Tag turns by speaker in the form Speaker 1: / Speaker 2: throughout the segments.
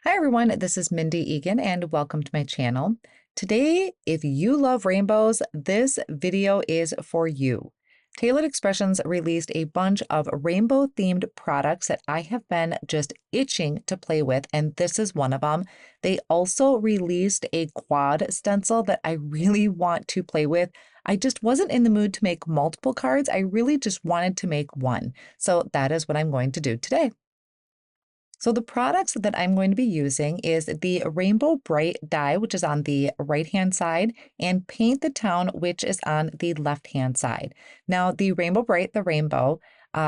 Speaker 1: Hi everyone, this is Mindy Eggen and welcome to my channel. Today, if you love rainbows, this video is for you. Tailored Expressions released a bunch of rainbow-themed products that I have been just itching to play with, and this is one of them. They also released a quad stencil that I really want to play with. I just wasn't in the mood to make multiple cards. I really just wanted to make one. So that is what I'm going to do today. So the products that I'm going to be using is the Rainbow Bright die, which is on the right-hand side, and Paint the Town, which is on the left-hand side. Now, the Rainbow Bright, the rainbow,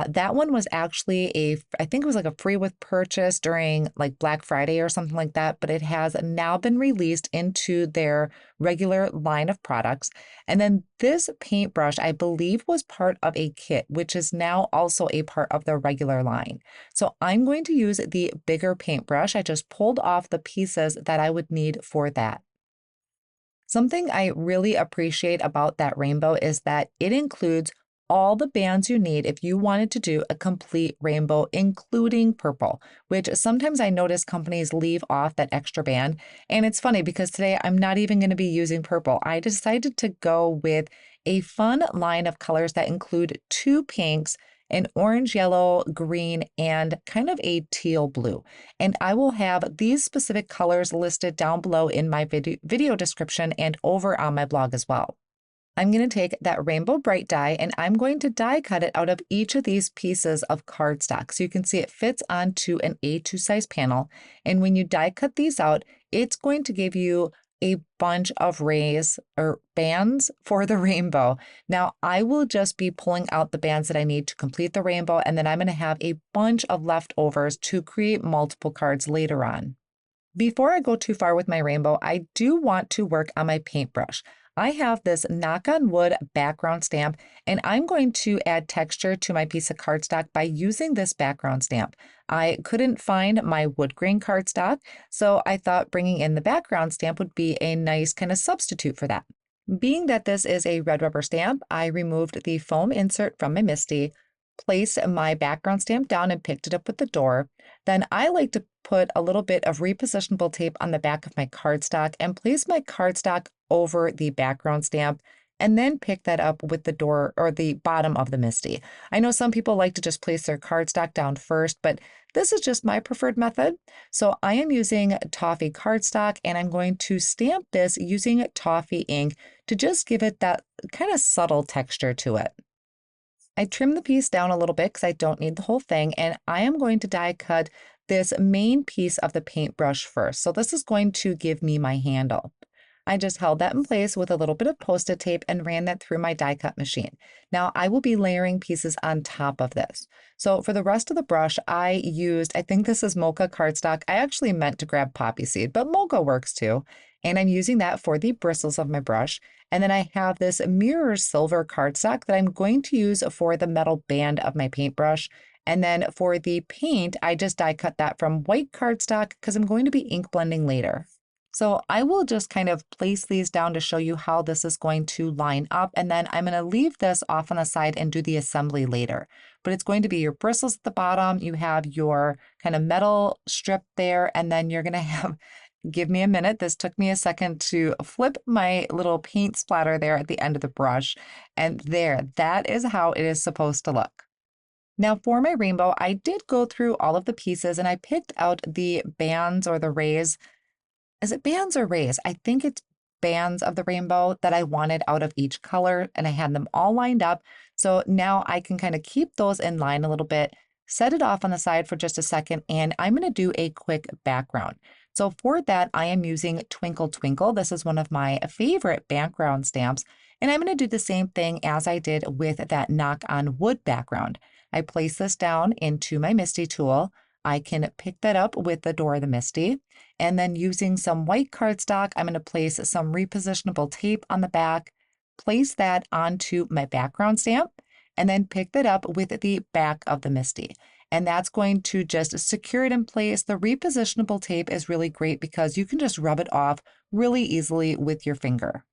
Speaker 1: that one was actually I think it was like a free with purchase during like Black Friday or something like that, but it has now been released into their regular line of products. And then this paintbrush, I believe, was part of a kit, which is now also a part of the regular line. So I'm going to use the bigger paintbrush. I just pulled off the pieces that I would need for that. Something I really appreciate about that rainbow is that it includes all the bands you need if you wanted to do a complete rainbow, including purple, which sometimes I notice companies leave off that extra band. And it's funny because today I'm not even going to be using purple. I decided to go with a fun line of colors that include two pinks, an orange, yellow, green, and kind of a teal blue. And I will have these specific colors listed down below in my video description and over on my blog as well. I'm going to take that Rainbow Bright die and I'm going to die cut it out of each of these pieces of cardstock. So you can see it fits onto an A2 size panel. And when you die cut these out, it's going to give you a bunch of rays or bands for the rainbow. Now, I will just be pulling out the bands that I need to complete the rainbow, and then I'm going to have a bunch of leftovers to create multiple cards later on. Before I go too far with my rainbow, I do want to work on my paintbrush. I have this knock on wood background stamp, and I'm going to add texture to my piece of cardstock by using this background stamp. I couldn't find my wood grain cardstock, so I thought bringing in the background stamp would be a nice kind of substitute for that. Being that this is a red rubber stamp, I removed the foam insert from my Misty, placed my background stamp down and picked it up with the door. Then I like to put a little bit of repositionable tape on the back of my cardstock and place my cardstock over the background stamp and then pick that up with the door or the bottom of the Misty. I know some people like to just place their cardstock down first, but this is just my preferred method. So I am using Toffee Cardstock and I'm going to stamp this using Toffee Ink to just give it that kind of subtle texture to it. I trimmed the piece down a little bit because I don't need the whole thing, and I am going to die cut this main piece of the paintbrush first. So this is going to give me my handle. I just held that in place with a little bit of Post-it tape and ran that through my die cut machine. Now I will be layering pieces on top of this. So for the rest of the brush, I think this is Mocha Cardstock. I actually meant to grab poppy seed, but Mocha works too. And I'm using that for the bristles of my brush. And then I have this mirror silver cardstock that I'm going to use for the metal band of my paintbrush. And then for the paint, I just die cut that from white cardstock because I'm going to be ink blending later. So I will just kind of place these down to show you how this is going to line up. And then I'm going to leave this off on the side and do the assembly later. But it's going to be your bristles at the bottom. You have your kind of metal strip there. And then you're going to have, give me a minute. This took me a second to flip my little paint splatter there at the end of the brush. And there, that is how it is supposed to look. Now for my rainbow, I did go through all of the pieces and I picked out the bands or the rays. Is it bands or rays? I think it's bands of the rainbow that I wanted out of each color, and I had them all lined up. So now I can kind of keep those in line a little bit, set it off on the side for just a second, and I'm going to do a quick background. So for that, I am using Twinkle Twinkle. This is one of my favorite background stamps, and I'm going to do the same thing as I did with that knock on wood background. I place this down into my Misty tool. I can pick that up with the door of the Misty, and then using some white cardstock, I'm going to place some repositionable tape on the back, place that onto my background stamp, and then pick that up with the back of the Misty. And that's going to just secure it in place. The repositionable tape is really great because you can just rub it off really easily with your finger.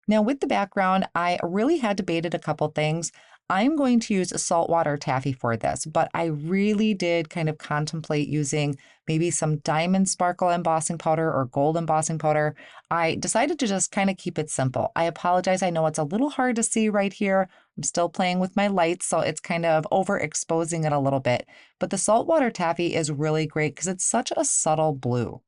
Speaker 1: Now with the background, I really had debated a couple things. I'm going to use saltwater taffy for this, but I really did kind of contemplate using maybe some diamond sparkle embossing powder or gold embossing powder. I decided to just kind of keep it simple. I apologize. I know it's a little hard to see right here. I'm still playing with my lights, so it's kind of overexposing it a little bit. But the saltwater taffy is really great because it's such a subtle blue.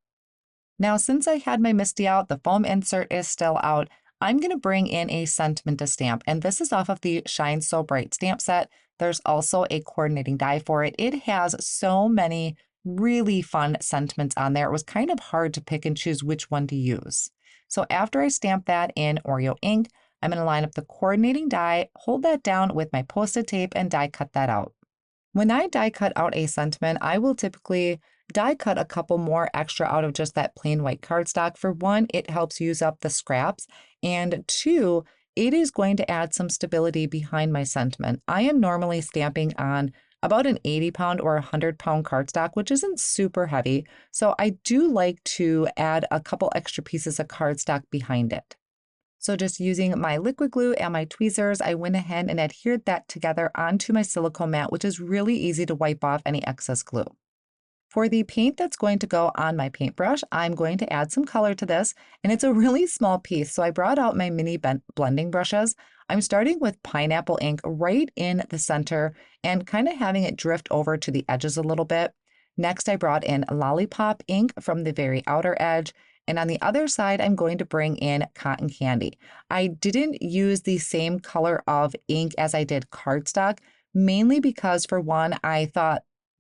Speaker 1: Now, since I had my Misty out, the foam insert is still out, I'm going to bring in a sentiment to stamp, and this is off of the Shine So Bright stamp set. There's also a coordinating die for it. It has so many really fun sentiments on there. It was kind of hard to pick and choose which one to use. So after I stamp that in Oreo ink, I'm going to line up the coordinating die, hold that down with my Post-it tape, and die cut that out. When I die cut out a sentiment, I will typically die cut a couple more extra out of just that plain white cardstock. For one, it helps use up the scraps, and two, it is going to add some stability behind my sentiment. I am normally stamping on about an 80-pound or 100-pound cardstock, which isn't super heavy, so I do like to add a couple extra pieces of cardstock behind it. So just using my liquid glue and my tweezers, I went ahead and adhered that together onto my silicone mat, which is really easy to wipe off any excess glue. For the paint that's going to go on my paintbrush, I'm going to add some color to this, and it's a really small piece, so I brought out my mini blending brushes. I'm starting with pineapple ink right in the center and kind of having it drift over to the edges a little bit. Next, I brought in Lollipop ink from the very outer edge, and on the other side, I'm going to bring in cotton candy. I didn't use the same color of ink as I did cardstock, mainly because, for one, I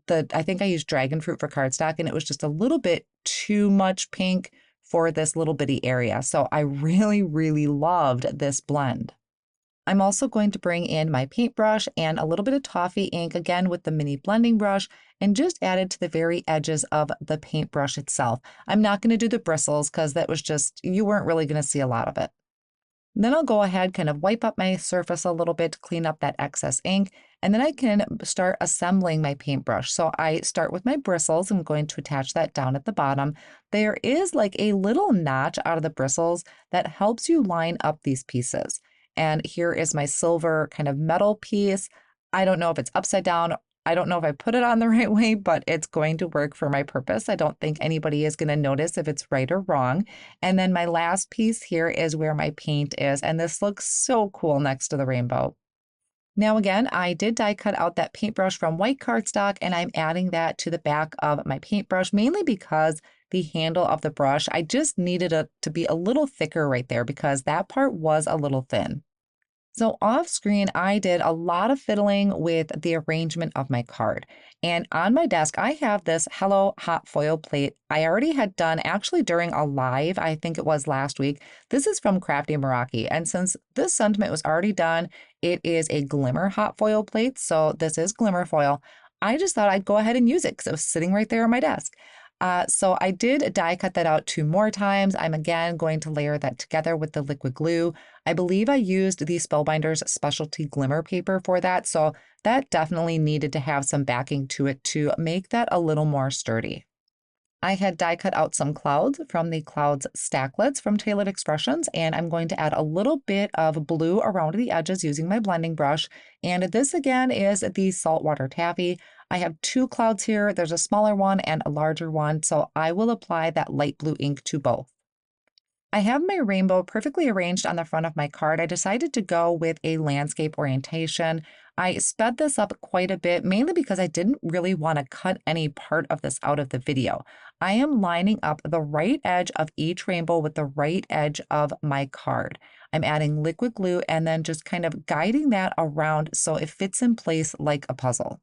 Speaker 1: think I used dragon fruit for cardstock, and it was just a little bit too much pink for this little bitty area. So I really, really loved this blend. I'm also going to bring in my paintbrush and a little bit of Toffee ink, again with the mini blending brush, and just add it to the very edges of the paintbrush itself. I'm not going to do the bristles because that was just, you weren't really going to see a lot of it. Then I'll go ahead, kind of wipe up my surface a little bit to clean up that excess ink, and then I can start assembling my paintbrush. So I start with my bristles. I'm going to attach that down at the bottom. There is like a little notch out of the bristles that helps you line up these pieces. And here is my silver kind of metal piece. I don't know if it's upside down. I don't know if I put it on the right way, but it's going to work for my purpose. I don't think anybody is going to notice if it's right or wrong. And then my last piece here is where my paint is, and this looks so cool next to the rainbow. Now again, I did die cut out that paintbrush from white cardstock, and I'm adding that to the back of my paintbrush, mainly because the handle of the brush, I just needed it to be a little thicker right there because that part was a little thin. So off screen, I did a lot of fiddling with the arrangement of my card. And on my desk, I have this Hello Hot Foil plate I already had done actually during a live, I think it was last week. This is from Crafty Meraki. And since this sentiment was already done, it is a Glimmer hot foil plate. So this is Glimmer foil. I just thought I'd go ahead and use it because it was sitting right there on my desk. So I did die cut that out 2 more times. I'm again going to layer that together with the liquid glue. I believe I used the Spellbinders specialty glimmer paper for that, so that definitely needed to have some backing to it to make that a little more sturdy. I had die cut out some clouds from the Clouds Stacklets from Tailored Expressions, and I'm going to add a little bit of blue around the edges using my blending brush. And this again is the Saltwater Taffy. I have 2 clouds here. There's a smaller one and a larger one, so I will apply that light blue ink to both. I have my rainbow perfectly arranged on the front of my card. I decided to go with a landscape orientation. I sped this up quite a bit, mainly because I didn't really want to cut any part of this out of the video. I am lining up the right edge of each rainbow with the right edge of my card. I'm adding liquid glue and then just kind of guiding that around so it fits in place like a puzzle.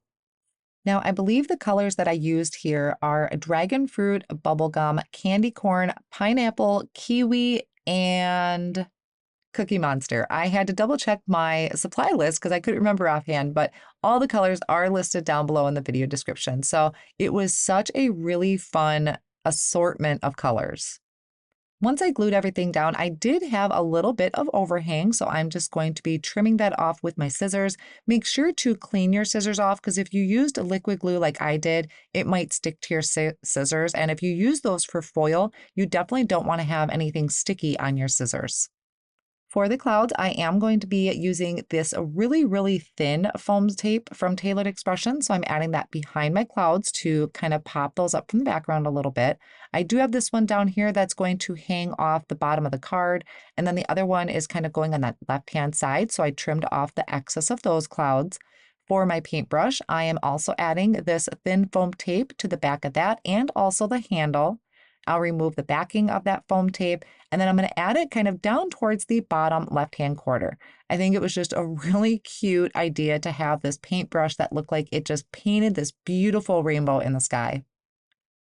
Speaker 1: Now, I believe the colors that I used here are dragon fruit, bubblegum, candy corn, pineapple, kiwi, and Cookie Monster. I had to double check my supply list because I couldn't remember offhand, but all the colors are listed down below in the video description. So it was such a really fun assortment of colors. Once I glued everything down, I did have a little bit of overhang, so I'm just going to be trimming that off with my scissors. Make sure to clean your scissors off because if you used liquid glue like I did, it might stick to your scissors. And if you use those for foil, you definitely don't want to have anything sticky on your scissors. For the clouds, I am going to be using this really, really thin foam tape from Tailored Expressions. So I'm adding that behind my clouds to kind of pop those up from the background a little bit. I do have this one down here that's going to hang off the bottom of the card. And then the other one is kind of going on that left-hand side. So I trimmed off the excess of those clouds. For my paintbrush, I am also adding this thin foam tape to the back of that and also the handle. I'll remove the backing of that foam tape, and then I'm going to add it kind of down towards the bottom left-hand corner. I think it was just a really cute idea to have this paintbrush that looked like it just painted this beautiful rainbow in the sky.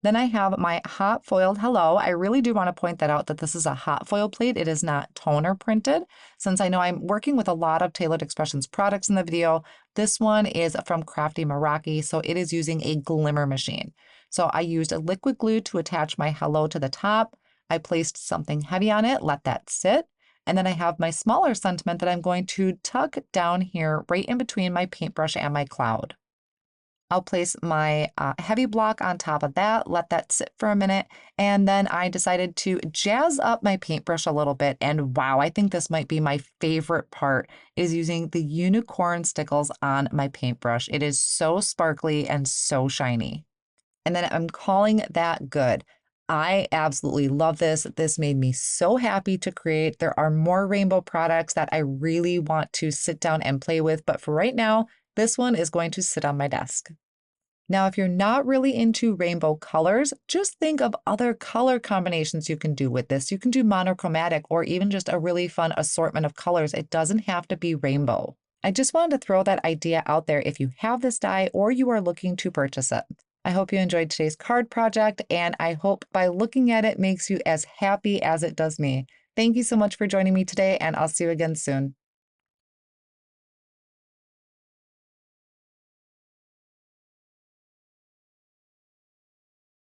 Speaker 1: Then I have my hot foiled hello. I really do want to point that out that this is a hot foil plate. It is not toner printed. Since I know I'm working with a lot of Tailored Expressions products in the video, this one is from Crafty Meraki, so it is using a Glimmer machine. So I used a liquid glue to attach my hello to the top. I placed something heavy on it, let that sit. And then I have my smaller sentiment that I'm going to tuck down here right in between my paintbrush and my cloud. I'll place my heavy block on top of that, let that sit for a minute, and then I decided to jazz up my paintbrush a little bit, and wow, I think this might be my favorite part, is using the unicorn stickles on my paintbrush. It is so sparkly and so shiny. And then I'm calling that good. I absolutely love this. This made me so happy to create. There are more rainbow products that I really want to sit down and play with, but for right now, this one is going to sit on my desk. Now, if you're not really into rainbow colors, just think of other color combinations you can do with this. You can do monochromatic or even just a really fun assortment of colors. It doesn't have to be rainbow. I just wanted to throw that idea out there if you have this die or you are looking to purchase it. I hope you enjoyed today's card project, and I hope by looking at it makes you as happy as it does me. Thank you so much for joining me today, and I'll see you again soon.